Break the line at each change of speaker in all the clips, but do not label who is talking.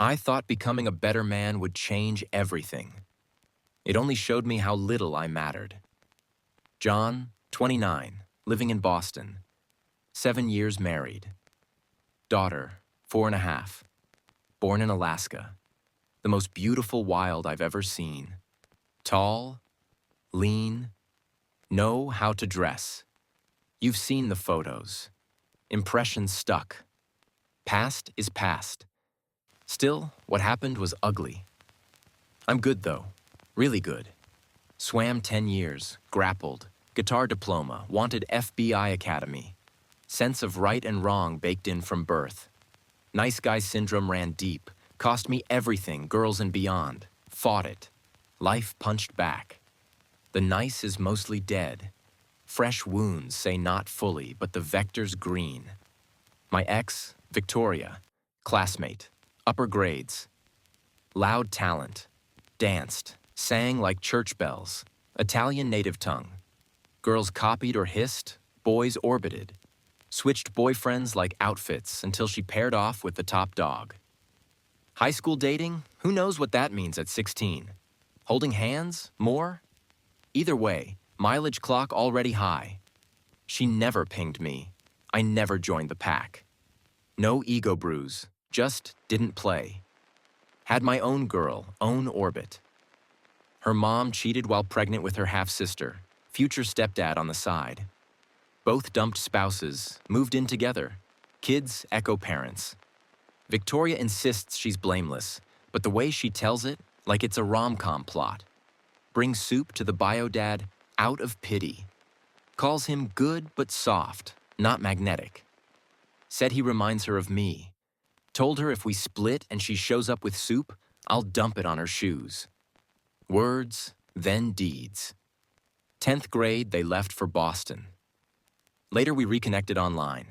I thought becoming a better man would change everything. It only showed me how little I mattered. John, 29, living in Boston. 7 years married. Daughter, 4.5. Born in Alaska. The most beautiful wild I've ever seen. Tall, lean, know how to dress. You've seen the photos. Impressions stuck. Past is past. Still, what happened was ugly. I'm good though, really good. Swam 10 years, grappled, guitar diploma, wanted FBI Academy. Sense of right and wrong baked in from birth. Nice guy syndrome ran deep, cost me everything, girls and beyond. Fought it. Life punched back. The nice is mostly dead. Fresh wounds say not fully, but the vector's green. My ex, Victoria, classmate, upper grades. Loud talent, danced, sang like church bells, Italian native tongue. Girls copied or hissed, boys orbited. Switched boyfriends like outfits until she paired off with the top dog. High school dating? Who knows what that means at 16? Holding hands? More? Either way, mileage clock already high. She never pinged me. I never joined the pack. No ego bruise, just didn't play. Had my own girl, own orbit. Her mom cheated while pregnant with her half-sister, future stepdad on the side. Both dumped spouses, moved in together. Kids echo parents. Victoria insists she's blameless, but the way she tells it, like it's a rom-com plot. Brings soup to the bio dad out of pity. Calls him good but soft, not magnetic. Said he reminds her of me. Told her if we split and she shows up with soup, I'll dump it on her shoes. Words, then deeds. 10th grade, they left for Boston. Later, we reconnected online.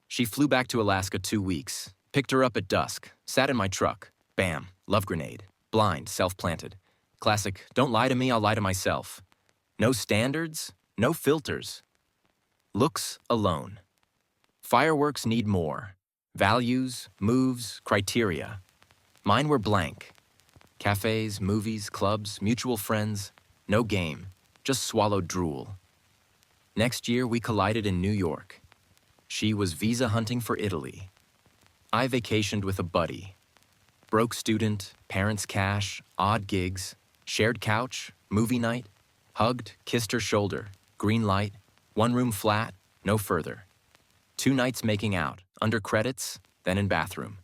She flew back to Alaska 2 weeks, picked her up at dusk, sat in my truck. Bam, love grenade. Blind, self-planted. Classic, don't lie to me, I'll lie to myself. No standards, no filters. Looks alone. Fireworks need more. Values, moves, criteria. Mine were blank. Cafes, movies, clubs, mutual friends. No game, just swallowed drool. Next year, we collided in New York. She was visa hunting for Italy. I vacationed with a buddy. Broke student, parents' cash, odd gigs, shared couch, movie night, hugged, kissed her shoulder, green light, 1-room flat, no further. 2 nights making out, under credits, then in bathroom.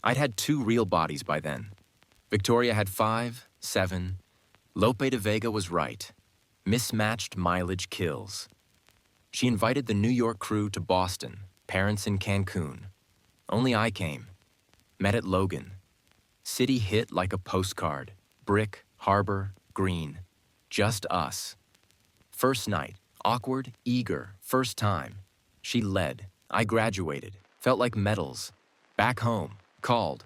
I'd had 2 real bodies by then. Victoria had 5, 7. Lope de Vega was right. Mismatched mileage kills. She invited the New York crew to Boston, parents in Cancun. Only I came. Met at Logan. City hit like a postcard. Brick, harbor, green. Just us. First night, awkward, eager, first time. She led. I graduated. Felt like medals. Back home. Called.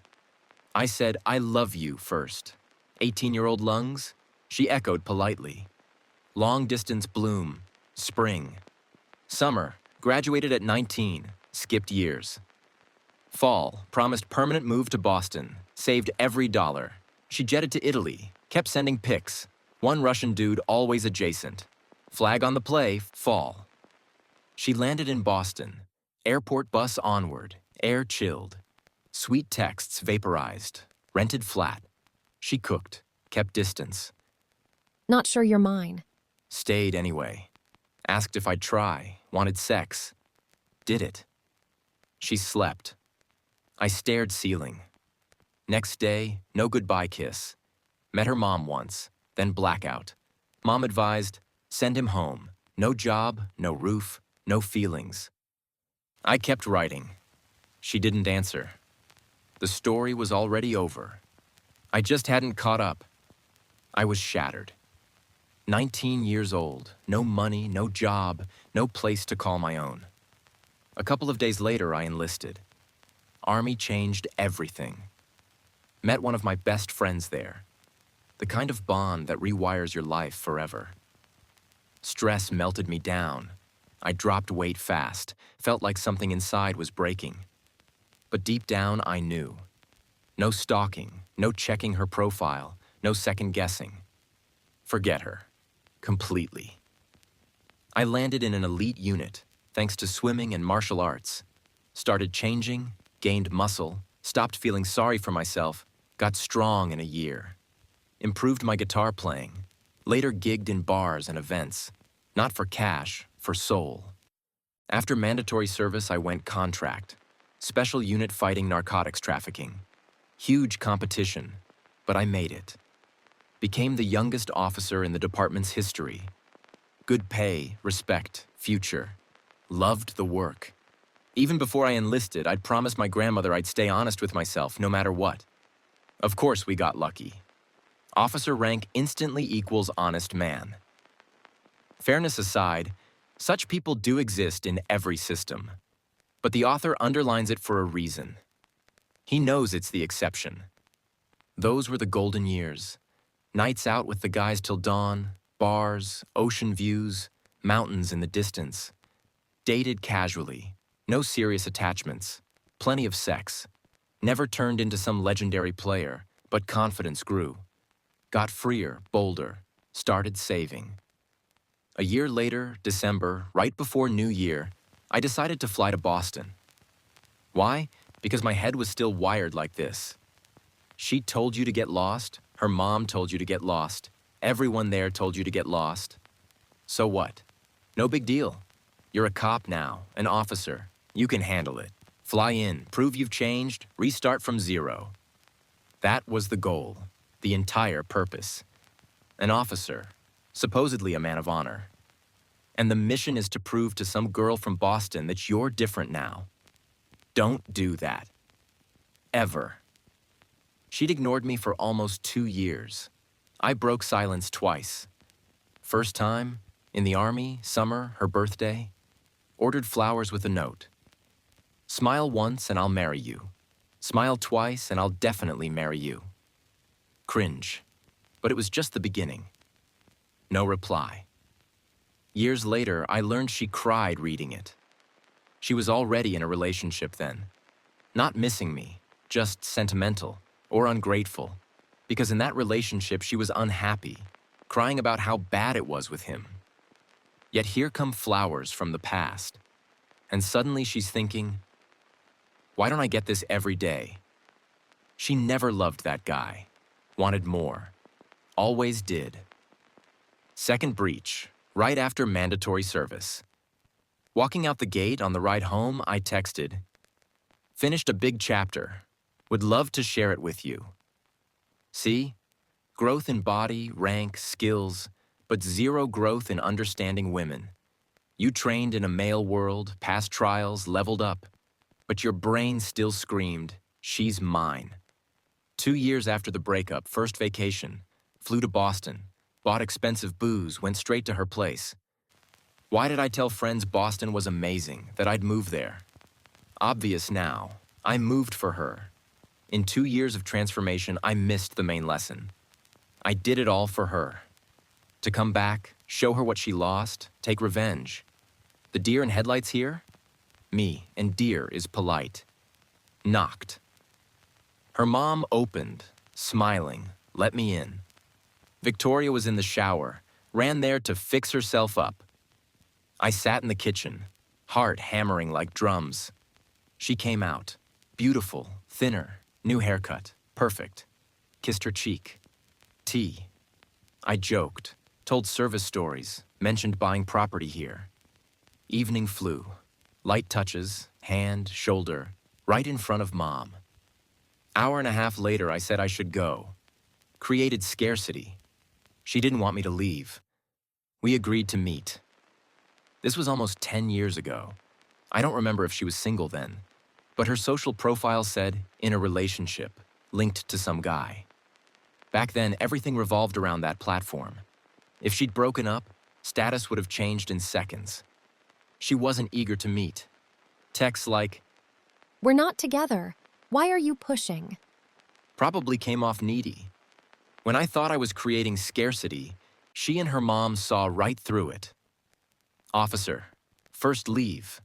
I said, I love you first. 18-year-old lungs? She echoed politely. Long distance bloom. Spring. Summer. Graduated at 19. Skipped years. Fall. Promised permanent move to Boston. Saved every dollar. She jetted to Italy. Kept sending pics. One Russian dude always adjacent. Flag on the play. Fall. She landed in Boston. Airport bus onward. Air chilled. Sweet texts vaporized. Rented flat. She cooked. Kept distance.
Not sure you're mine.
Stayed anyway. Asked if I'd try. Wanted sex. Did it. She slept. I stared ceiling. Next day, no goodbye kiss. Met her mom once, then blackout. Mom advised, send him home. No job, no roof, no feelings. I kept writing. She didn't answer. The story was already over. I just hadn't caught up. I was shattered. 19 years old, no money, no job, no place to call my own. A couple of days later, I enlisted. Army changed everything. Met one of my best friends there. The kind of bond that rewires your life forever. Stress melted me down. I dropped weight fast, felt like something inside was breaking. But deep down, I knew. No stalking, no checking her profile, no second guessing. Forget her. Completely. I landed in an elite unit, thanks to swimming and martial arts. Started changing, gained muscle, stopped feeling sorry for myself, got strong in a year. Improved my guitar playing, later gigged in bars and events. Not for cash, for soul. After mandatory service, I went contract. Special unit fighting narcotics trafficking. Huge competition, but I made it. Became the youngest officer in the department's history. Good pay, respect, future. Loved the work. Even before I enlisted, I'd promised my grandmother I'd stay honest with myself no matter what. Of course we got lucky. Officer rank instantly equals honest man. Fairness aside, such people do exist in every system. But the author underlines it for a reason. He knows it's the exception. Those were the golden years. Nights out with the guys till dawn, bars, ocean views, mountains in the distance. Dated casually, no serious attachments, plenty of sex. Never turned into some legendary player, but confidence grew. Got freer, bolder, started saving. A year later, December, right before New Year, I decided to fly to Boston. Why? Because my head was still wired like this. She told you to get lost, her mom told you to get lost, everyone there told you to get lost. So what? No big deal. You're a cop now, an officer. You can handle it. Fly in, prove you've changed, restart from zero. That was the goal, the entire purpose. An officer, supposedly a man of honor. And the mission is to prove to some girl from Boston that you're different now. Don't do that. Ever. She'd ignored me for almost 2 years. I broke silence twice. First time, in the Army, summer, her birthday. Ordered flowers with a note. Smile once and I'll marry you. Smile twice and I'll definitely marry you. Cringe. But it was just the beginning. No reply. Years later, I learned she cried reading it. She was already in a relationship then. Not missing me, just sentimental or ungrateful. Because in that relationship, she was unhappy, crying about how bad it was with him. Yet here come flowers from the past. And suddenly she's thinking, why don't I get this every day? She never loved that guy, wanted more, always did. Second breach, right after mandatory service. Walking out the gate on the ride home, I texted, finished a big chapter, would love to share it with you. See? Growth in body, rank, skills, but zero growth in understanding women. You trained in a male world, passed trials, leveled up, but your brain still screamed, she's mine. 2 years after the breakup, first vacation, flew to Boston, bought expensive booze, went straight to her place. Why did I tell friends Boston was amazing, that I'd move there? Obvious now, I moved for her. In 2 years of transformation, I missed the main lesson. I did it all for her. To come back, show her what she lost, take revenge. The deer in headlights here? Me, and deer is polite. Knocked. Her mom opened, smiling, let me in. Victoria was in the shower, ran there to fix herself up. I sat in the kitchen, heart hammering like drums. She came out, beautiful, thinner, new haircut, perfect. Kissed her cheek. Tea. I joked, told service stories, mentioned buying property here. Evening flew. Light touches, hand, shoulder, right in front of Mom. Hour and a half later, I said I should go. Created scarcity. She didn't want me to leave. We agreed to meet. This was almost 10 years ago. I don't remember if she was single then, but her social profile said, in a relationship, linked to some guy. Back then, everything revolved around that platform. If she'd broken up, status would have changed in seconds. She wasn't eager to meet. Texts like,
We're not together. Why are you pushing?
probably came off needy. When I thought I was creating scarcity, she and her mom saw right through it. Officer, first leave.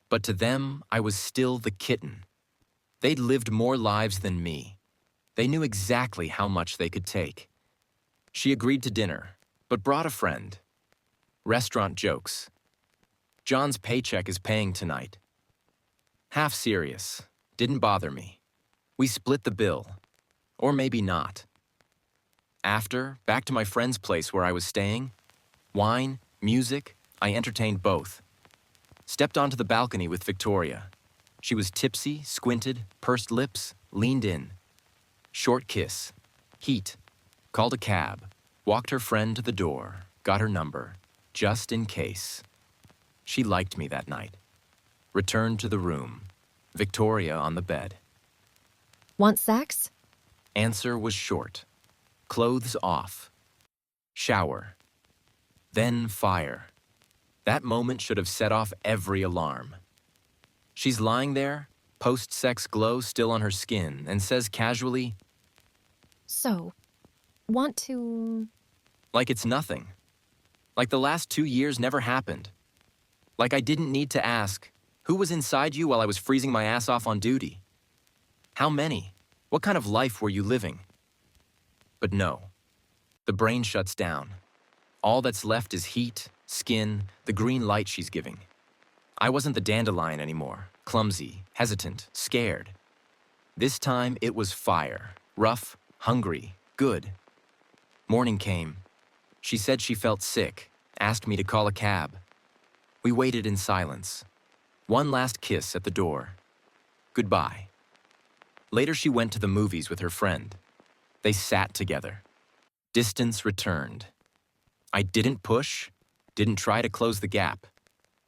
But to them, I was still the kitten. They'd lived more lives than me. They knew exactly how much they could take. She agreed to dinner, but brought a friend. Restaurant jokes. John's paycheck is paying tonight. Half serious. Didn't bother me. We split the bill. Or maybe not. After, back to my friend's place where I was staying. Wine, music, I entertained both. Stepped onto the balcony with Victoria. She was tipsy, squinted, pursed lips, leaned in. Short kiss. Heat. Called a cab. Walked her friend to the door. Got her number. Just in case. She liked me that night. Returned to the room. Victoria on the bed.
Want sex?
Answer was short. Clothes off. Shower. Then fire. That moment should have set off every alarm. She's lying there, post-sex glow still on her skin, and says casually,
So, want to...
like it's nothing. Like the last 2 years never happened. Like I didn't need to ask, who was inside you while I was freezing my ass off on duty? How many? What kind of life were you living? But no. The brain shuts down. All that's left is heat, skin, the green light she's giving. I wasn't the dandelion anymore, clumsy, hesitant, scared. This time it was fire, rough, hungry, good. Morning came. She said she felt sick, asked me to call a cab. We waited in silence. One last kiss at the door. Goodbye. Later she went to the movies with her friend. They sat together. Distance returned. I didn't push, didn't try to close the gap.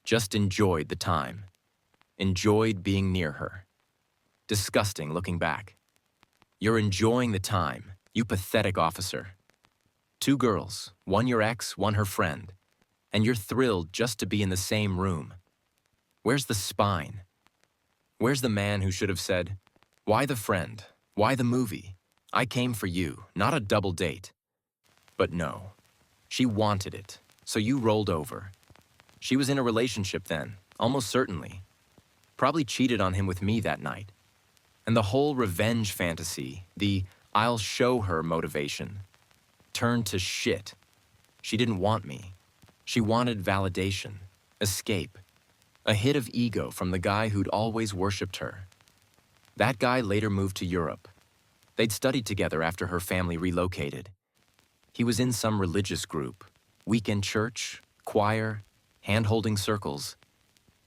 Just enjoyed the time. Enjoyed being near her. Disgusting looking back. You're enjoying the time, you pathetic officer. 2 girls, one your ex, one her friend. And you're thrilled just to be in the same room. Where's the spine? Where's the man who should have said, why the friend? Why the movie? I came for you, not a double date. But no. She wanted it, so you rolled over. She was in a relationship then, almost certainly. Probably cheated on him with me that night. And the whole revenge fantasy, the I'll show her motivation, turned to shit. She didn't want me. She wanted validation, escape, a hit of ego from the guy who'd always worshipped her. That guy later moved to Europe. They'd studied together after her family relocated. He was in some religious group, weekend church, choir, hand-holding circles.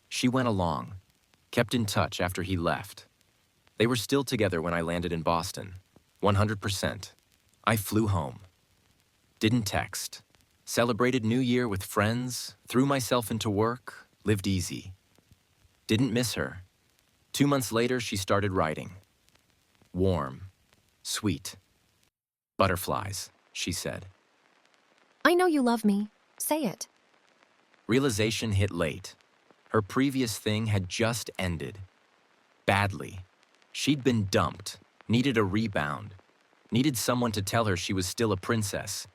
She went along, kept in touch after he left. They were still together when I landed in Boston, 100%. I flew home. Didn't text. Celebrated New Year with friends, threw myself into work, lived easy. Didn't miss her. 2 months later, she started writing. Warm, sweet. Butterflies, she said.
I know you love me. Say it.
Realization hit late. Her previous thing had just ended. Badly. She'd been dumped, needed a rebound, needed someone to tell her she was still a princess.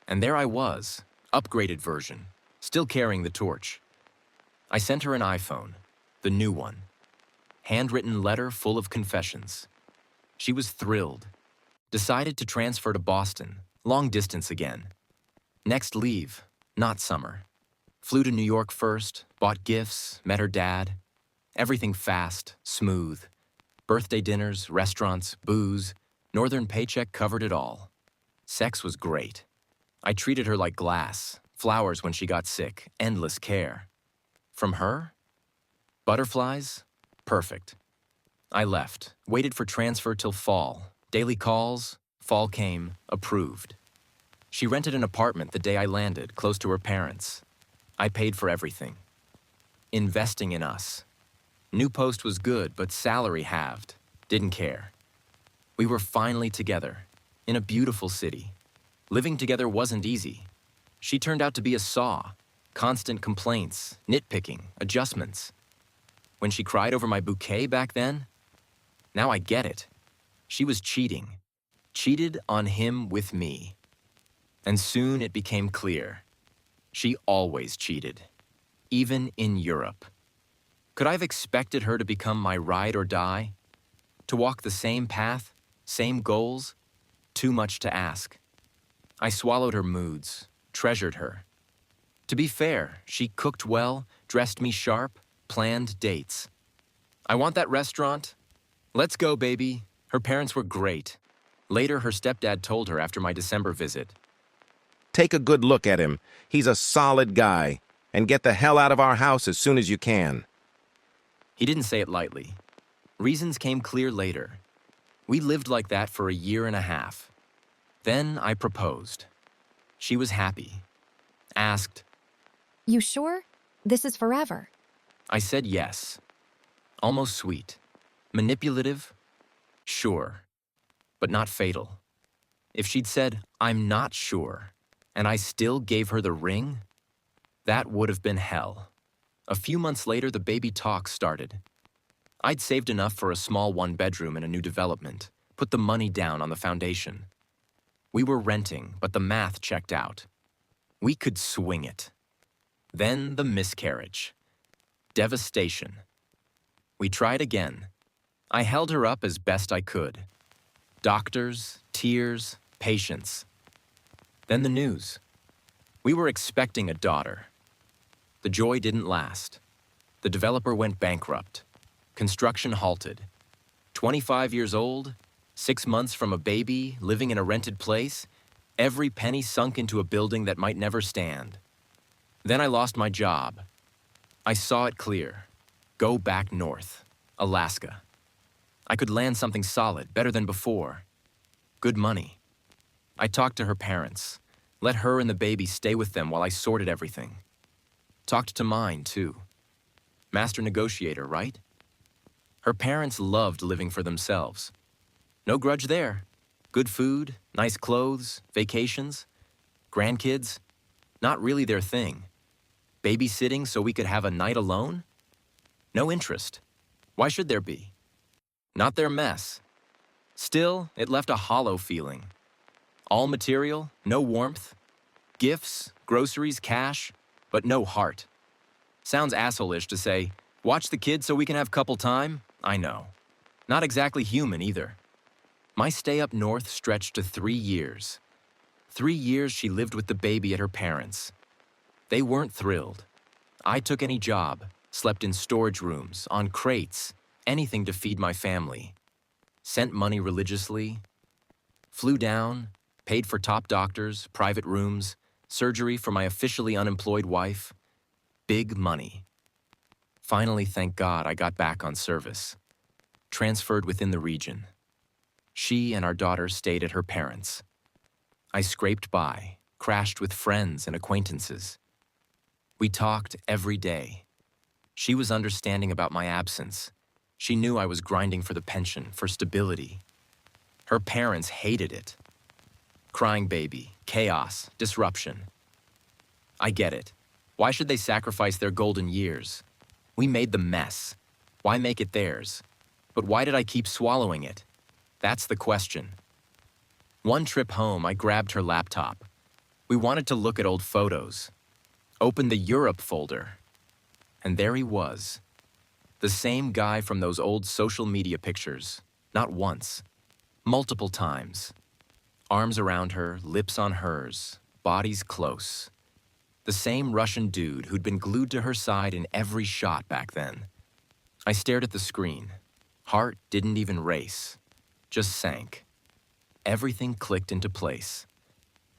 And there I was, upgraded version, still carrying the torch. I sent her an iPhone, the new one. Handwritten letter full of confessions. She was thrilled. Decided to transfer to Boston, long distance again. Next leave, not summer. Flew to New York first, bought gifts, met her dad. Everything fast, smooth. Birthday dinners, restaurants, booze. Northern paycheck covered it all. Sex was great. I treated her like glass, flowers when she got sick, endless care. From her? Butterflies? Perfect. I left, waited for transfer till fall. Daily calls, fall came, approved. She rented an apartment the day I landed, close to her parents. I paid for everything. Investing in us. New post was good, but salary halved. Didn't care. We were finally together, in a beautiful city. Living together wasn't easy. She turned out to be a saw. Constant complaints, nitpicking, adjustments. When she cried over my bouquet back then, now I get it. She was cheating. Cheated on him with me. And soon it became clear. She always cheated. Even in Europe. Could I have expected her to become my ride or die? To walk the same path, same goals, too much to ask. I swallowed her moods, treasured her. To be fair, she cooked well, dressed me sharp, planned dates. I want that restaurant. Let's go, baby. Her parents were great. Later, her stepdad told her after my December visit.
Take a good look at him. He's a solid guy. And get the hell out of our house as soon as you can.
He didn't say it lightly. Reasons came clear later. We lived like that for a year and a half. Then I proposed. She was happy. Asked.
You sure? This is forever.
I said yes. Almost sweet. Manipulative? Sure. But not fatal. If she'd said, I'm not sure, and I still gave her the ring, that would have been hell. A few months later, the baby talk started. I'd saved enough for a small one-bedroom in a new development, put the money down on the foundation. We were renting, but the math checked out. We could swing it. Then the miscarriage. Devastation. We tried again. I held her up as best I could. Doctors, tears, patience. Then the news. We were expecting a daughter. The joy didn't last. The developer went bankrupt. Construction halted. 25 years old, 6 months from a baby, living in a rented place, every penny sunk into a building that might never stand. Then I lost my job. I saw it clear. Go back north, Alaska. I could land something solid, better than before. Good money. I talked to her parents. Let her and the baby stay with them while I sorted everything. Talked to mine, too. Master negotiator, right? Her parents loved living for themselves. No grudge there. Good food, nice clothes, vacations. Grandkids, not really their thing. Babysitting so we could have a night alone? No interest. Why should there be? Not their mess. Still, it left a hollow feeling. All material, no warmth. Gifts, groceries, cash, but no heart. Sounds asshole-ish to say, watch the kids so we can have couple time? I know. Not exactly human either. My stay up north stretched to 3 years. 3 years she lived with the baby at her parents'. They weren't thrilled. I took any job, slept in storage rooms, on crates, anything to feed my family. Sent money religiously. Flew down, paid for top doctors, private rooms, surgery for my officially unemployed wife. Big money. Finally, thank God, I got back on service. Transferred within the region. She and our daughter stayed at her parents'. I scraped by, crashed with friends and acquaintances. We talked every day. She was understanding about my absence. She knew I was grinding for the pension, for stability. Her parents hated it. Crying baby, chaos, disruption. I get it. Why should they sacrifice their golden years? We made the mess. Why make it theirs? But why did I keep swallowing it? That's the question. One trip home, I grabbed her laptop. We wanted to look at old photos. Opened the Europe folder. And there he was. The same guy from those old social media pictures. Not once. Multiple times. Arms around her, lips on hers, bodies close. The same Russian dude who'd been glued to her side in every shot back then. I stared at the screen. Heart didn't even race. Just sank. Everything clicked into place.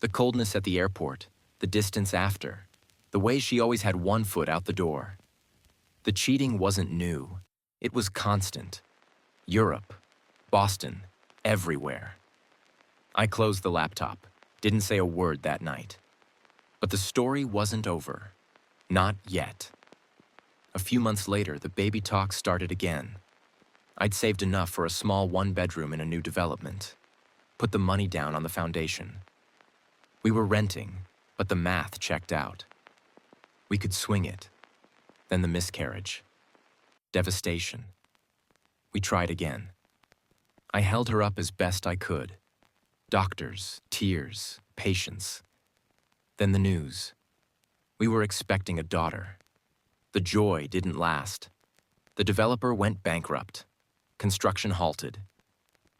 The coldness at the airport, the distance after, the way she always had one foot out the door. The cheating wasn't new. It was constant. Europe, Boston, everywhere. I closed the laptop, didn't say a word that night. But the story wasn't over. Not yet. A few months later, the baby talk started again. I'd saved enough for a small one-bedroom in a new development. Put the money down on the foundation. We were renting, but the math checked out. We could swing it. Then the miscarriage. Devastation. We tried again. I held her up as best I could. Doctors, tears, patience. Then the news. We were expecting a daughter. The joy didn't last. The developer went bankrupt. Construction halted.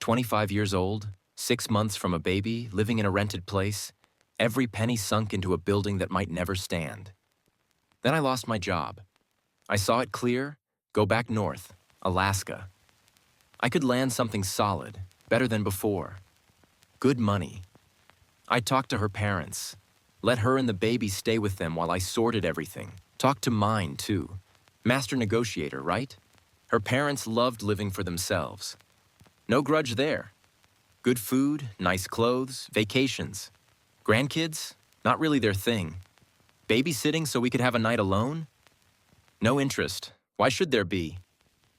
25 years old, 6 months from a baby, living in a rented place, every penny sunk into a building that might never stand. Then I lost my job. I saw it clear, go back north, Alaska. I could land something solid, better than before. Good money. I talked to her parents, let her and the baby stay with them while I sorted everything. Talked to mine, too. Master negotiator, right? Her parents loved living for themselves. No grudge there. Good food, nice clothes, vacations. Grandkids? Not really their thing. Babysitting so we could have a night alone? No interest. Why should there be?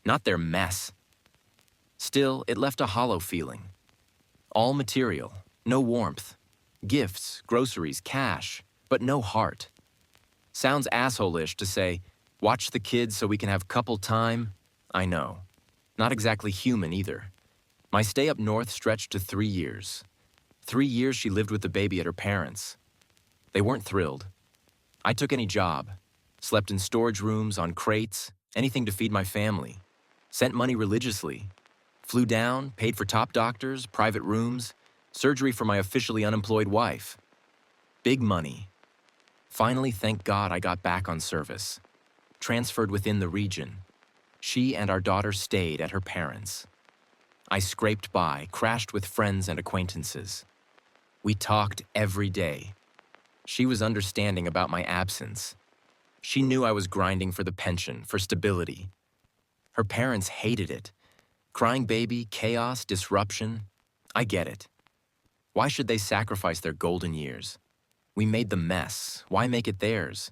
Not their mess. Still, it left a hollow feeling. All material, no warmth. Gifts, groceries, cash, but no heart. Sounds asshole-ish to say, watch the kids so we can have couple time. I know. Not exactly human either. My stay up north stretched to 3 years. 3 years she lived with the baby at her parents'. They weren't thrilled. I took any job. Slept in storage rooms, on crates, anything to feed my family. Sent money religiously. Flew down, paid for top doctors, private rooms, surgery for my officially unemployed wife. Big money. Finally, thank God I got back on service. Transferred within the region. She and our daughter stayed at her parents'. I scraped by, crashed with friends and acquaintances. We talked every day. She was understanding about my absence. She knew I was grinding for the pension, for stability. Her parents hated it. Crying baby, chaos, disruption. I get it. Why should they sacrifice their golden years? We made the mess. Why make it theirs?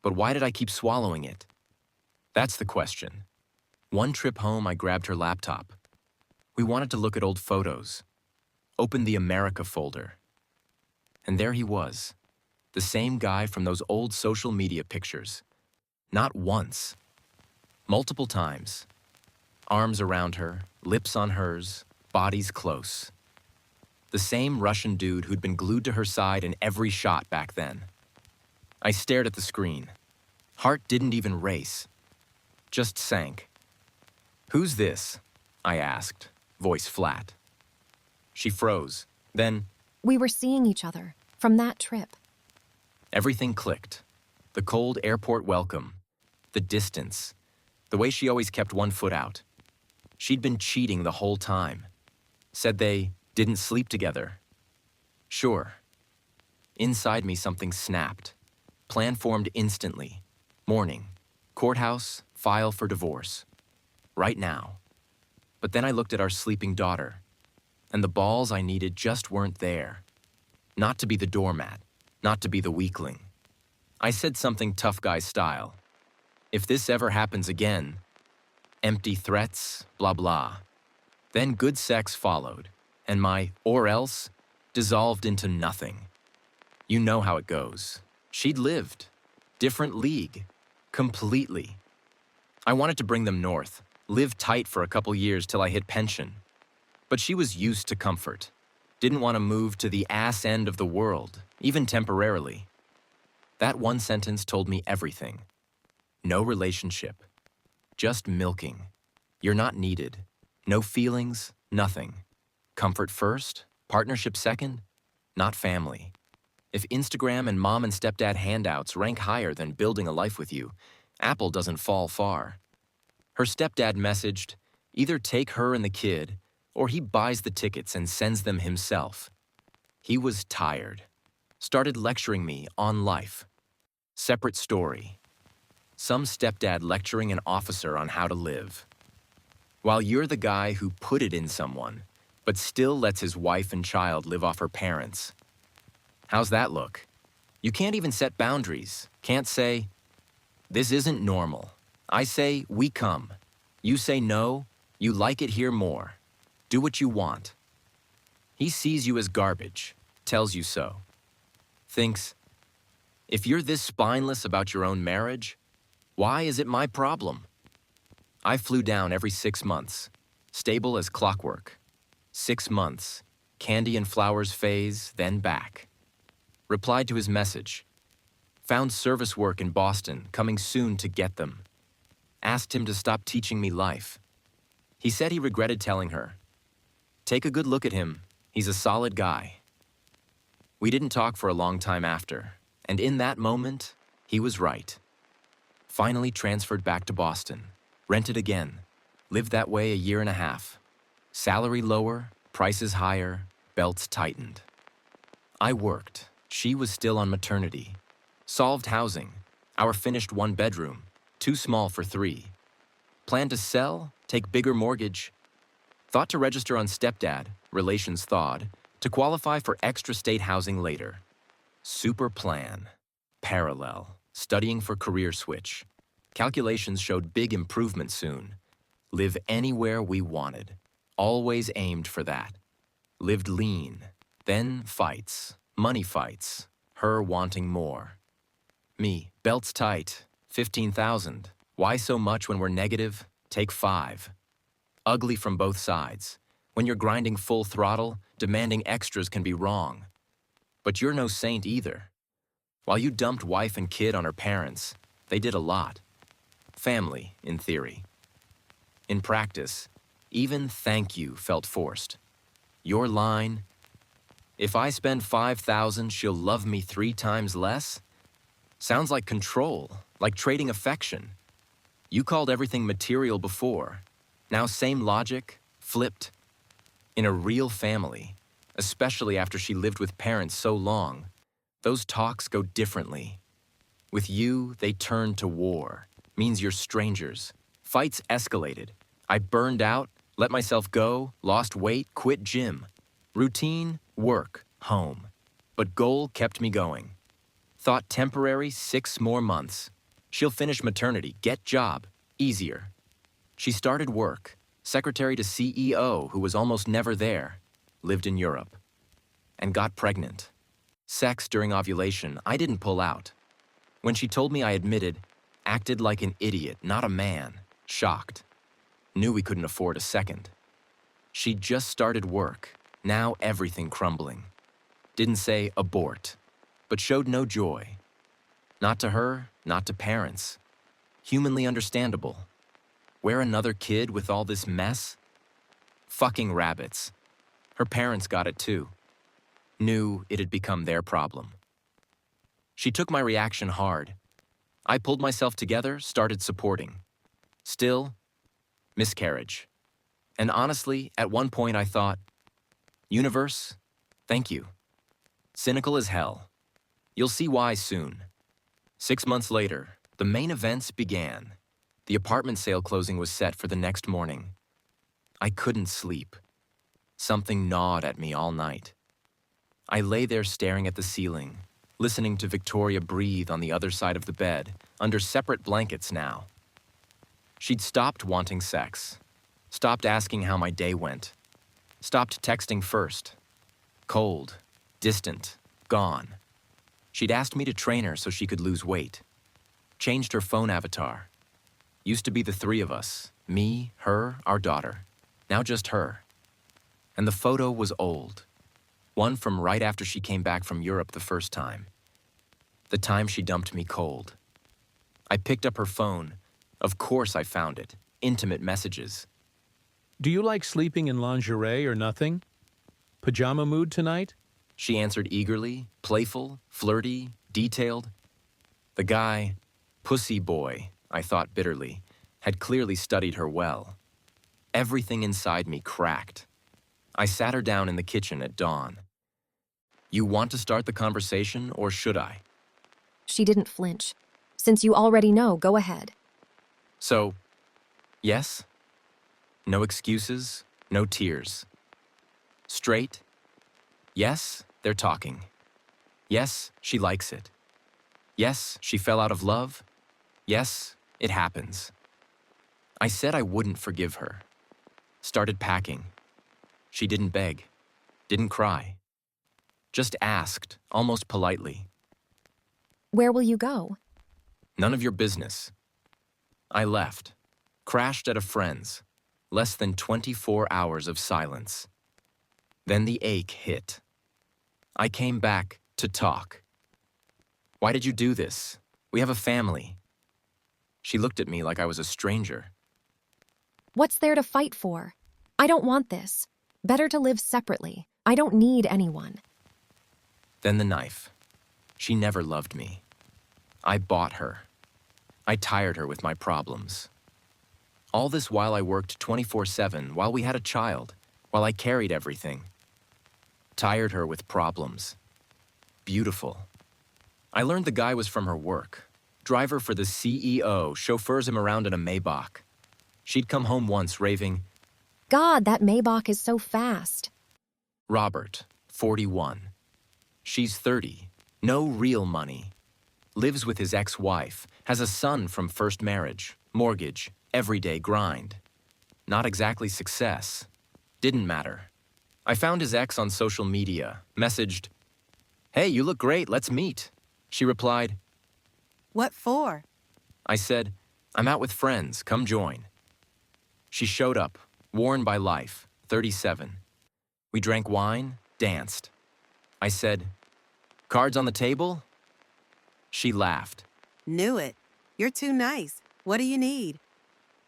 But why did I keep swallowing it? That's the question. One trip home, I grabbed her laptop. We wanted to look at old photos. Opened the America folder. And there he was. The same guy from those old social media pictures. Not once. Multiple times. Arms around her, lips on hers, bodies close. The same Russian dude who'd been glued to her side in every shot back then. I stared at the screen. Heart didn't even race. Just sank. "Who's this?" I asked, voice flat. She froze. Then,
We were seeing each other from that trip.
everything clicked. The cold airport welcome. The distance. The way she always kept one foot out. She'd been cheating the whole time. Said they didn't sleep together. Sure. Inside me, something snapped. Plan formed instantly. Morning. Courthouse, file for divorce. Right now. But then I looked at our sleeping daughter, and the balls I needed just weren't there. Not to be the doormat, not to be the weakling. I said something tough guy style. If this ever happens again, empty threats, blah blah. Then good sex followed, and my or else dissolved into nothing. You know how it goes. She'd lived. Different league. Completely. I wanted to bring them north, live tight for a couple years till I hit pension. But she was used to comfort. Didn't want to move to the ass end of the world, even temporarily. That one sentence told me everything. No relationship. Just milking. You're not needed. No feelings, nothing. Comfort first, partnership second, not family. If Instagram and mom and stepdad handouts rank higher than building a life with you, Apple doesn't fall far. Her stepdad messaged, either take her and the kid, or he buys the tickets and sends them himself. He was tired. Started lecturing me on life. Separate story. Some stepdad lecturing an officer on how to live. While you're the guy who put it in someone, but still lets his wife and child live off her parents. How's that look? You can't even set boundaries. Can't say, this isn't normal. I say, we come. You say no, you like it here more. Do what you want. He sees you as garbage, tells you so. Thinks, if you're this spineless about your own marriage, why is it my problem? I flew down every 6 months, stable as clockwork. 6 months, candy and flowers phase, then back. Replied to his message. Found service work in Boston, coming soon to get them. Asked him to stop teaching me life. He said he regretted telling her. Take a good look at him. He's a solid guy. We didn't talk for a long time after, and in that moment, he was right. Finally transferred back to Boston, rented again, lived that way a year and a half. Salary lower, prices higher, belts tightened. I worked. She was still on maternity. Solved housing. Our finished one bedroom, too small for 3. Planned to sell, take bigger mortgage. Thought to register on stepdad, relations thawed, to qualify for extra state housing later. Super plan. Parallel. Studying for career switch. Calculations showed big improvement soon. Live anywhere we wanted. Always aimed for that. Lived lean. Then fights. Money fights. Her wanting more. Me, belts tight. 15,000. Why so much when we're negative? Take 5. Ugly from both sides. When you're grinding full throttle, demanding extras can be wrong. But you're no saint either. While you dumped wife and kid on her parents, they did a lot. Family, in theory. In practice, even thank you felt forced. Your line, if I spend 5,000, she'll love me 3 times less? Sounds like control, like trading affection. You called everything material before. Now same logic, flipped. In a real family, especially after she lived with parents so long, those talks go differently. With you, they turned to war. Means you're strangers. Fights escalated. I burned out, let myself go, lost weight, quit gym. Routine, work, home. But goal kept me going. Thought temporary, 6 more months. She'll finish maternity, get job, easier. She started work, secretary to CEO who was almost never there, lived in Europe, and got pregnant. Sex during ovulation, I didn't pull out. When she told me I admitted, acted like an idiot, not a man, shocked. Knew we couldn't afford a second. She'd just started work, now everything crumbling. Didn't say abort, but showed no joy. Not to her, not to parents. Humanly understandable. Where another kid with all this mess? Fucking rabbits. Her parents got it too. Knew it had become their problem. She took my reaction hard. I pulled myself together, started supporting. Still, miscarriage. And honestly, at one point I thought, universe, thank you. Cynical as hell. You'll see why soon. 6 months later, the main events began. The apartment sale closing was set for the next morning. I couldn't sleep. Something gnawed at me all night. I lay there staring at the ceiling, listening to Victoria breathe on the other side of the bed, under separate blankets now. She'd stopped wanting sex, stopped asking how my day went, stopped texting first. Cold, distant, gone. She'd asked me to train her so she could lose weight. Changed her phone avatar. Used to be the 3 of us, me, her, our daughter. Now just her. And the photo was old. One from right after she came back from Europe the first time. The time she dumped me cold. I picked up her phone. Of course I found it. Intimate messages.
Do you like sleeping in lingerie or nothing? Pajama mood tonight?
She answered eagerly, playful, flirty, detailed. The guy, pussy boy, I thought bitterly, had clearly studied her well. Everything inside me cracked. I sat her down in the kitchen at dawn. You want to start the conversation, or should I?
She didn't flinch. Since you already know, go ahead.
So, yes? No excuses, no tears. Straight? Yes, they're talking. Yes, she likes it. Yes, she fell out of love. Yes, it happens. I said I wouldn't forgive her. Started packing. She didn't beg, didn't cry. Just asked, almost politely.
Where will you go?
None of your business. I left. Crashed at a friend's. Less than 24 hours of silence. Then the ache hit. I came back to talk. Why did you do this? We have a family. She looked at me like I was a stranger.
What's there to fight for? I don't want this. Better to live separately. I don't need anyone.
Then the knife. She never loved me. I bought her. I tired her with my problems. All this while I worked 24/7, while we had a child, while I carried everything. Tired her with problems. Beautiful. I learned the guy was from her work. Driver for the CEO, chauffeurs him around in a Maybach. She'd come home once raving,
God, that Maybach is so fast.
Robert, 41. She's 30. No real money. Lives with his ex-wife. Has a son from first marriage. Mortgage. Everyday grind. Not exactly success. Didn't matter. I found his ex on social media. Messaged, "Hey, you look great. Let's meet." She replied,
What for?
I said, "I'm out with friends. Come join." She showed up, worn by life, 37. We drank wine, danced. I said, "Cards on the table?" She laughed.
Knew it. You're too nice. What do you need?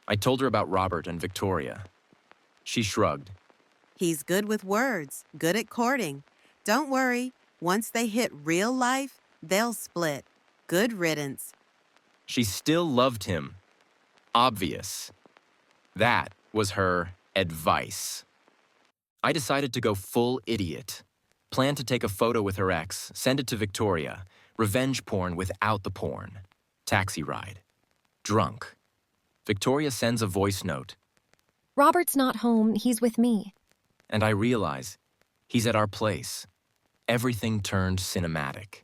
I told her about Robert and Victoria. She shrugged.
He's good with words, good at courting. Don't worry. Once they hit real life, they'll split. Good riddance.
She still loved him. Obvious. That was her advice. I decided to go full idiot. Planned to take a photo with her ex, send it to Victoria. Revenge porn without the porn. Taxi ride. Drunk. Victoria sends a voice note,
Robert's not home, he's with me.
and I realize he's at our place. Everything turned cinematic.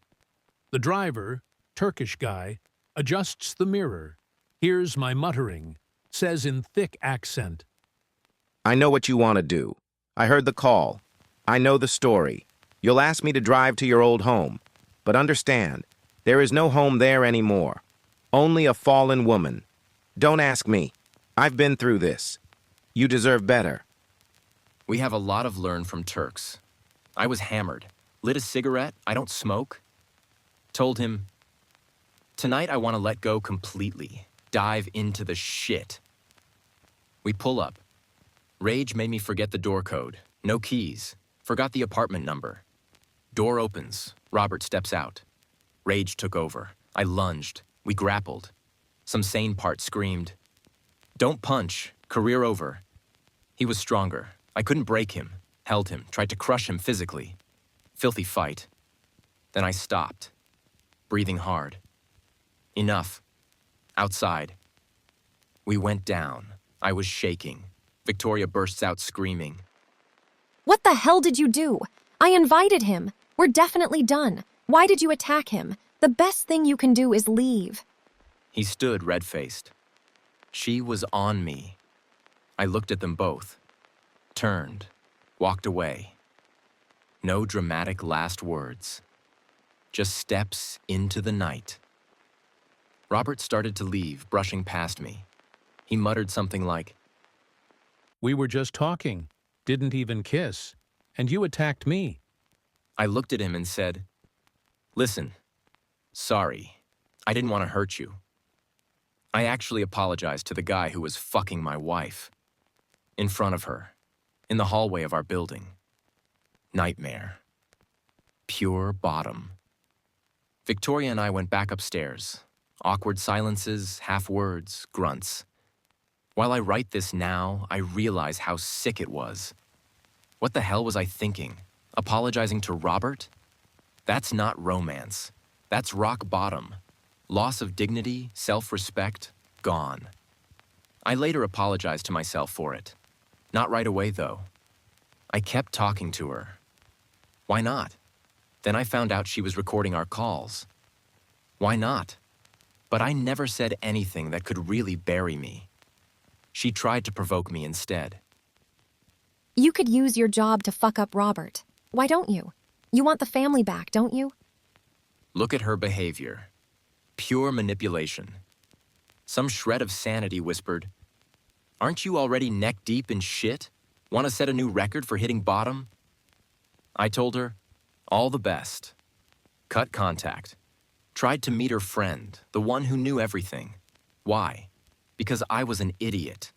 The driver, Turkish guy, adjusts the mirror, hears my muttering, says in thick accent,
I know what you want to do. I heard the call. I know the story. You'll ask me to drive to your old home. But understand, there is no home there anymore. Only a fallen woman. Don't ask me. I've been through this. You deserve better.
We have a lot of learn from Turks. I was hammered. Lit a cigarette. I don't smoke. Told him, tonight I want to let go completely. Dive into the shit. We pull up. Rage made me forget the door code. No keys. Forgot the apartment number. Door opens. Robert steps out. Rage took over. I lunged. We grappled. Some sane part screamed, "Don't punch. Career over." He was stronger. I couldn't break him. Held him. Tried to crush him physically. Filthy fight. Then I stopped. Breathing hard. Enough. Outside. We went down. I was shaking. Victoria bursts out screaming.
What the hell did you do? I invited him. We're definitely done. Why did you attack him? The best thing you can do is leave.
He stood red-faced. She was on me. I looked at them both. Turned. Walked away. No dramatic last words. Just steps into the night. Robert started to leave, brushing past me. He muttered something like,
We were just talking, didn't even kiss, and you attacked me.
I looked at him and said, "Listen, sorry. I didn't want to hurt you. I actually apologized to the guy who was fucking my wife. In front of her. In the hallway of our building. Nightmare. Pure bottom." Victoria and I went back upstairs. Awkward silences, half words, grunts. While I write this now, I realize how sick it was. What the hell was I thinking? Apologizing to Robert? That's not romance. That's rock bottom. Loss of dignity, self-respect, gone. I later apologized to myself for it. Not right away, though. I kept talking to her. Why not? Then I found out she was recording our calls. Why not? But I never said anything that could really bury me. She tried to provoke me instead.
You could use your job to fuck up Robert. Why don't you? You want the family back, don't you?
Look at her behavior. Pure manipulation. Some shred of sanity whispered, "Aren't you already neck-deep in shit? Want to set a new record for hitting bottom?" I told her, all the best. Cut contact. Tried to meet her friend, the one who knew everything. Why? Because I was an idiot.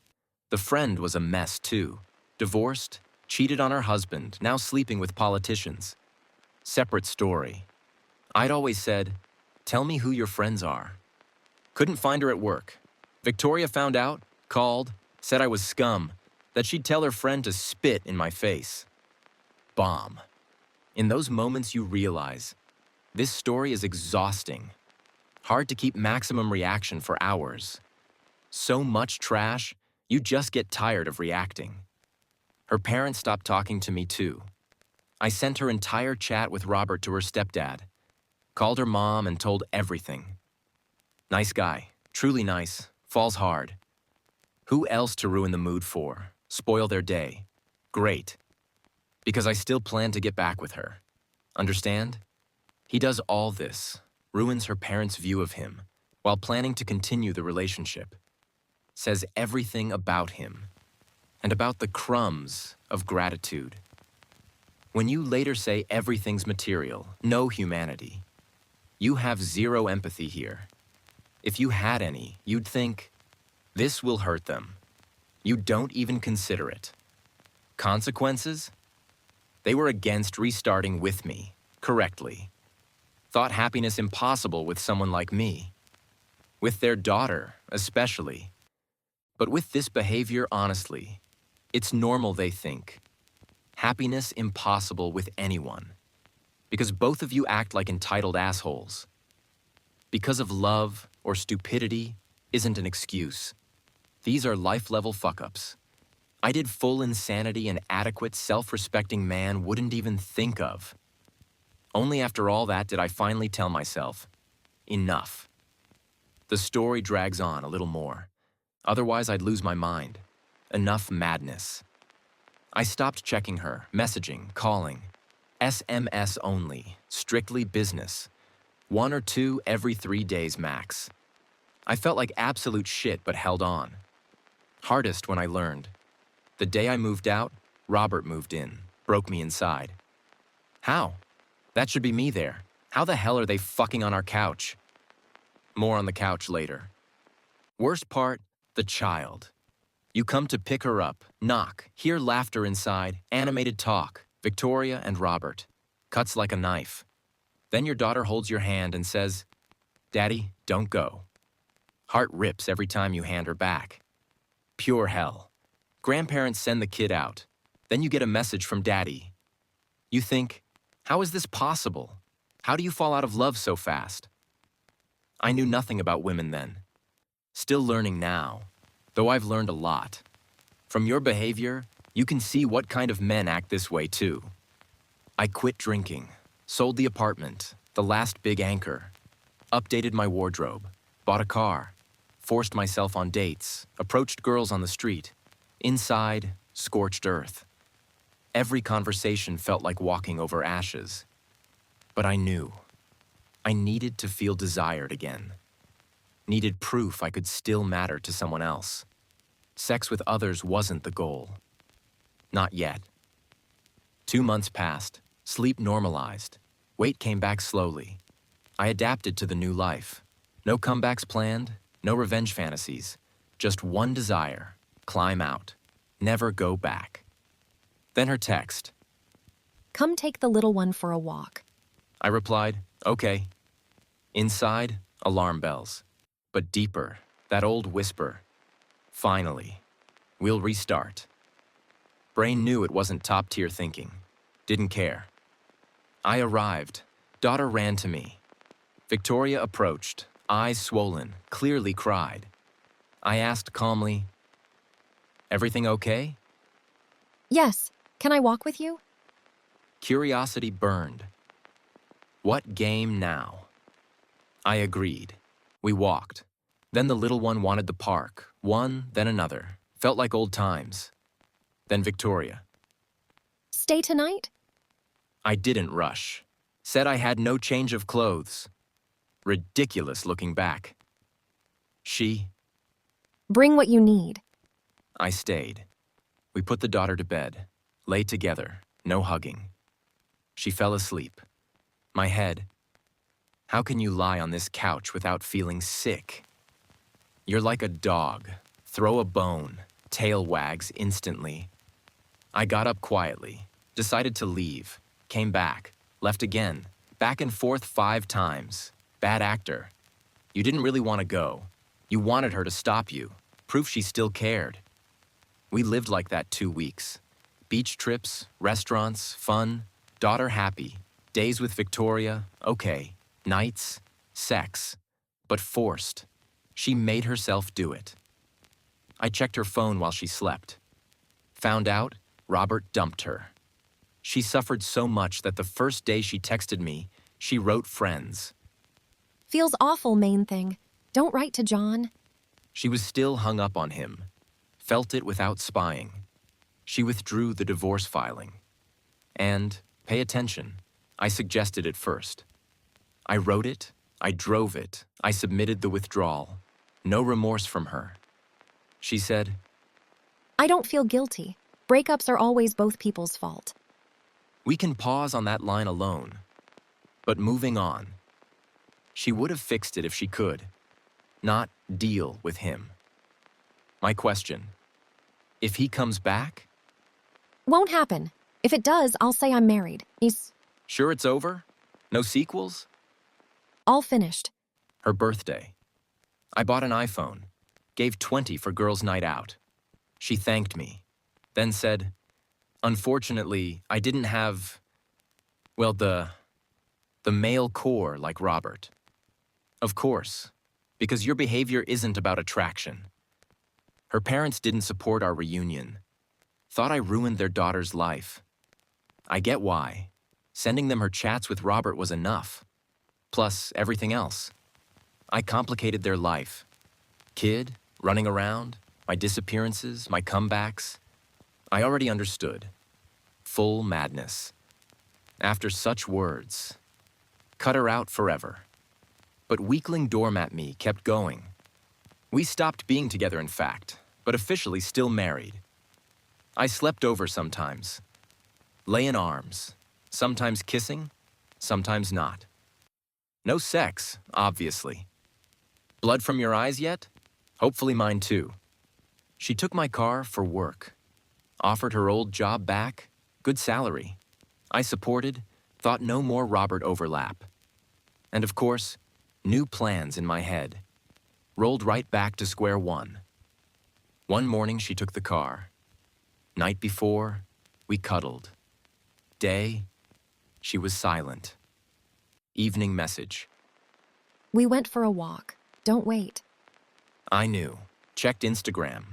The friend was a mess too. Divorced, Cheated on her husband, now sleeping with politicians. Separate story. I'd always said, tell me who your friends are. Couldn't find her at work. Victoria found out, called, said I was scum, that she'd tell her friend to spit in my face. Bomb. In those moments you realize, this story is exhausting. Hard to keep maximum reaction for hours. So much trash, you just get tired of reacting. Her parents stopped talking to me too. I sent her entire chat with Robert to her stepdad. Called her mom and told everything. Nice guy, truly nice, falls hard. Who else to ruin the mood for? Spoil their day? Great. Because I still plan to get back with her. Understand? He does all this, ruins her parents' view of him, while planning to continue the relationship. Says everything about him, and about the crumbs of gratitude. When you later say everything's material, no humanity, you have zero empathy here. If you had any, you'd think, this will hurt them. You don't even consider it. Consequences? They were against restarting with me, correctly. Thought happiness impossible with someone like me. With their daughter, especially. But with this behavior, honestly, it's normal, they think. Happiness impossible with anyone. Because both of you act like entitled assholes. Because of love or stupidity isn't an excuse. These are life-level fuck-ups. I did full insanity an adequate, self-respecting man wouldn't even think of. Only after all that did I finally tell myself, enough. The story drags on a little more. Otherwise, I'd lose my mind. Enough madness. I stopped checking her, messaging, calling. SMS only, strictly business. 1 or 2 every 3 days max. I felt like absolute shit but held on. Hardest when I learned. The day I moved out, Robert moved in, broke me inside. How? That should be me there. How the hell are they fucking on our couch? More on the couch later. Worst part, the child. You come to pick her up, knock, hear laughter inside, animated talk, Victoria and Robert. Cuts like a knife. Then your daughter holds your hand and says, Daddy, don't go. Heart rips every time you hand her back. Pure hell. Grandparents send the kid out. Then you get a message from Daddy. You think, how is this possible? How do you fall out of love so fast? I knew nothing about women then. Still learning now, though I've learned a lot. From your behavior, you can see what kind of men act this way too. I quit drinking, sold the apartment, the last big anchor, updated my wardrobe, bought a car, forced myself on dates, approached girls on the street. Inside, scorched earth. Every conversation felt like walking over ashes. But I knew. I needed to feel desired again. Needed proof I could still matter to someone else. Sex with others wasn't the goal. Not yet. 2 months passed, sleep normalized, weight came back slowly. I adapted to the new life. No comebacks planned, no revenge fantasies. Just one desire, climb out, never go back. Then her text.
Come take the little one for a walk.
I replied, okay. Inside, alarm bells. But deeper, that old whisper. Finally, we'll restart. Brain knew it wasn't top-tier thinking. Didn't care. I arrived. Daughter ran to me. Victoria approached, eyes swollen, clearly cried. I asked calmly, everything okay?
Yes, can I walk with you?
Curiosity burned. What game now? I agreed. We walked. Then the little one wanted the park. One, then another. Felt like old times. Then Victoria.
Stay tonight?
I didn't rush. Said I had no change of clothes. Ridiculous looking back. She.
Bring what you need.
I stayed. We put the daughter to bed. Lay together. No hugging. She fell asleep. My head. How can you lie on this couch without feeling sick? You're like a dog. Throw a bone. Tail wags instantly. I got up quietly, decided to leave, came back, left again, back and forth 5 times. Bad actor. You didn't really want to go. You wanted her to stop you, proof she still cared. We lived like that 2 weeks. Beach trips, restaurants, fun, daughter happy, days with Victoria, okay, nights, sex, but forced. She made herself do it. I checked her phone while she slept. Found out Robert dumped her. She suffered so much that the first day she texted me, she wrote friends.
Feels awful, main thing. Don't write to John.
She was still hung up on him. Felt it without spying. She withdrew the divorce filing. And, pay attention, I suggested it first. I wrote it, I drove it, I submitted the withdrawal. No remorse from her. She said,
I don't feel guilty. Breakups are always both people's fault.
we can pause on that line alone. But moving on. She would have fixed it if she could. Not deal with him. My question, if he comes back?
Won't happen. If it does, I'll say I'm married. He's
Sure it's over? No sequels?
all finished.
Her birthday. I bought an iPhone. Gave 20 for girls' night out. She thanked me. Then said, unfortunately, I didn't have, well, the male core like Robert. Of course, because your behavior isn't about attraction. Her parents didn't support our reunion. Thought I ruined their daughter's life. I get why. Sending them her chats with Robert was enough. Plus everything else. I complicated their life. Kid, running around, my disappearances, my comebacks. I already understood. Full madness. After such words, cut her out forever. But weakling doormat me kept going. We stopped being together, in fact, but officially still married. I slept over sometimes. Lay in arms, sometimes kissing, sometimes not. No sex, obviously. Blood from your eyes yet? Hopefully mine too. She took my car for work. Offered her old job back, good salary. I supported, thought no more Robert overlap. And of course, new plans in my head. Rolled right back to square one. One morning she took the car. Night before, we cuddled. Day, she was silent. Evening message.
We went for a walk. Don't wait.
I knew. Checked Instagram.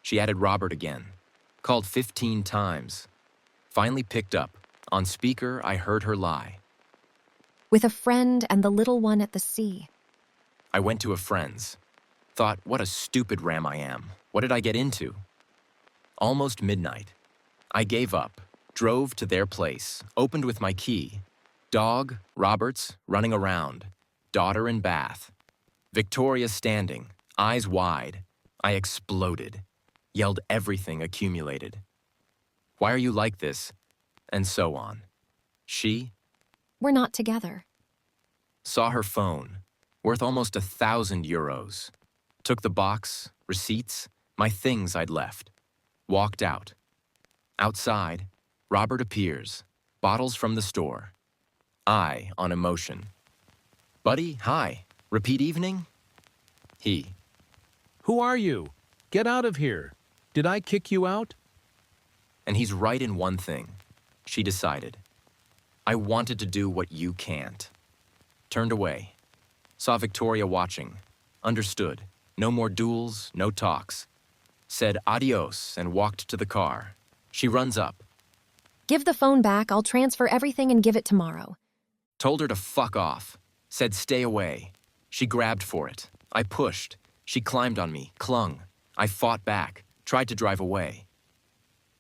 She added Robert again. Called 15 times. Finally picked up. On speaker, I heard her lie.
With a friend and the little one at the sea.
I went to a friend's. Thought, what a stupid ram I am. What did I get into? Almost midnight. I gave up. Drove to their place. Opened with my key. Dog, Roberts, running around. Daughter in bath. Victoria standing, eyes wide. I exploded. Yelled everything accumulated. Why are you like this? And so on. She
We're not together.
saw her phone, worth almost €1,000. Took the box, receipts, my things I'd left. Walked out. Outside, Robert appears, bottles from the store. I on emotion. Buddy, hi. Repeat evening? He.
Who are you? Get out of here. Did I kick you out?
And he's right in one thing. She decided. I wanted to do what you can't. Turned away. Saw Victoria watching. Understood. No more duels, no talks. Said adios and walked to the car. She runs up.
Give the phone back. I'll transfer everything and give it tomorrow.
Told her to fuck off. Said stay away. She grabbed for it. I pushed. She climbed on me, clung. I fought back, tried to drive away.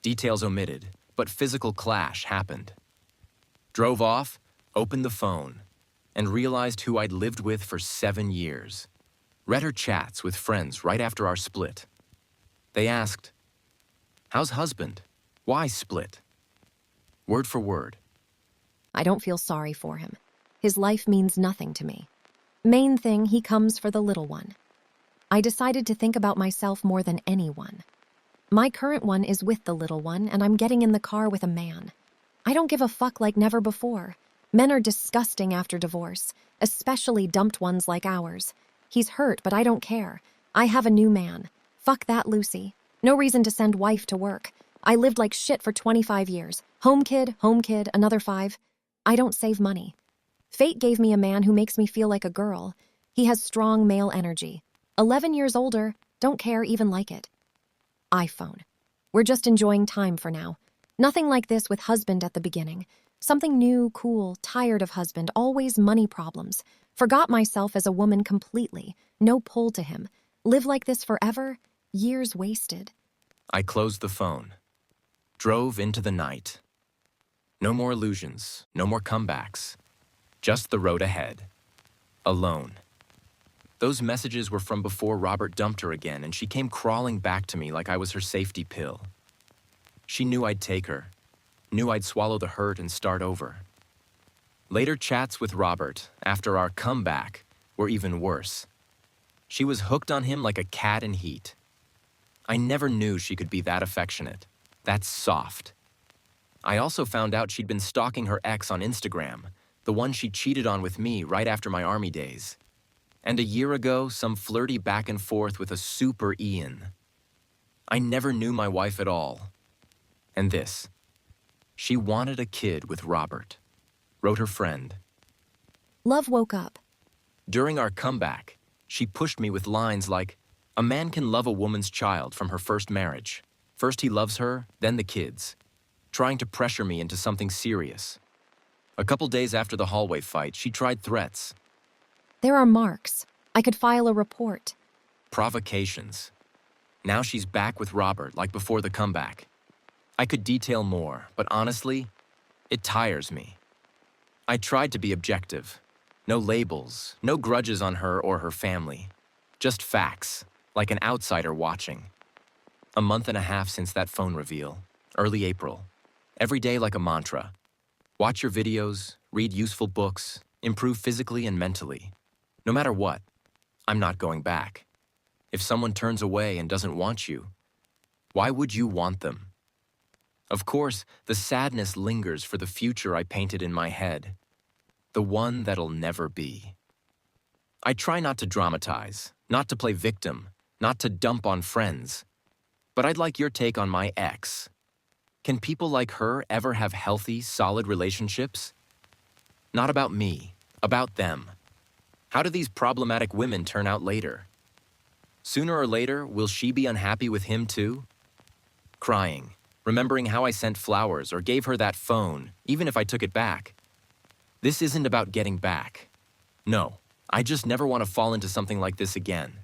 Details omitted, but physical clash happened. Drove off, opened the phone, and realized who I'd lived with for 7 years. Read her chats with friends right after our split. They asked, how's husband? Why split? Word for word.
I don't feel sorry for him. His life means nothing to me. Main thing, he comes for the little one. I decided to think about myself more than anyone. My current one is with the little one, and I'm getting in the car with a man. I don't give a fuck like never before. Men are disgusting after divorce, especially dumped ones like ours. He's hurt, but I don't care. I have a new man. Fuck that, Lucy. No reason to send wife to work. I lived like shit for 25 years. Home kid, another 5. I don't save money. Fate gave me a man who makes me feel like a girl. He has strong male energy. 11 years older, don't care, even like it. iPhone. We're just enjoying time for now. Nothing like this with husband at the beginning. Something new, cool, tired of husband, always money problems. Forgot myself as a woman completely. No pull to him. Live like this forever? Years wasted.
I closed the phone. Drove into the night. No more illusions, no more comebacks. Just the road ahead. Alone. Those messages were from before Robert dumped her again, and she came crawling back to me like I was her safety pill. She knew I'd take her, knew I'd swallow the hurt and start over. Later chats with Robert, after our comeback, were even worse. She was hooked on him like a cat in heat. I never knew she could be that affectionate, that soft. I also found out she'd been stalking her ex on Instagram, the one she cheated on with me right after my army days. And a year ago, some flirty back and forth with a super Ian. I never knew my wife at all. And this. She wanted a kid with Robert, wrote her friend.
Love woke up.
During our comeback, she pushed me with lines like, "A man can love a woman's child from her first marriage. First he loves her, then the kids," trying to pressure me into something serious. A couple days after the hallway fight, she tried threats.
There are marks. I could file a report.
Provocations. Now she's back with Robert like before the comeback. I could detail more, but honestly, it tires me. I tried to be objective. No labels, no grudges on her or her family. Just facts, like an outsider watching. A month and a half since that phone reveal, early April. Every day like a mantra. Watch your videos, read useful books, improve physically and mentally. No matter what, I'm not going back. If someone turns away and doesn't want you, why would you want them? Of course, the sadness lingers for the future I painted in my head. The one that'll never be. I try not to dramatize, not to play victim, not to dump on friends. But I'd like your take on my ex. Can people like her ever have healthy, solid relationships? Not about me, about them. How do these problematic women turn out later? Sooner or later, will she be unhappy with him too? Crying, remembering how I sent flowers or gave her that phone, even if I took it back. This isn't about getting back. No, I just never want to fall into something like this again.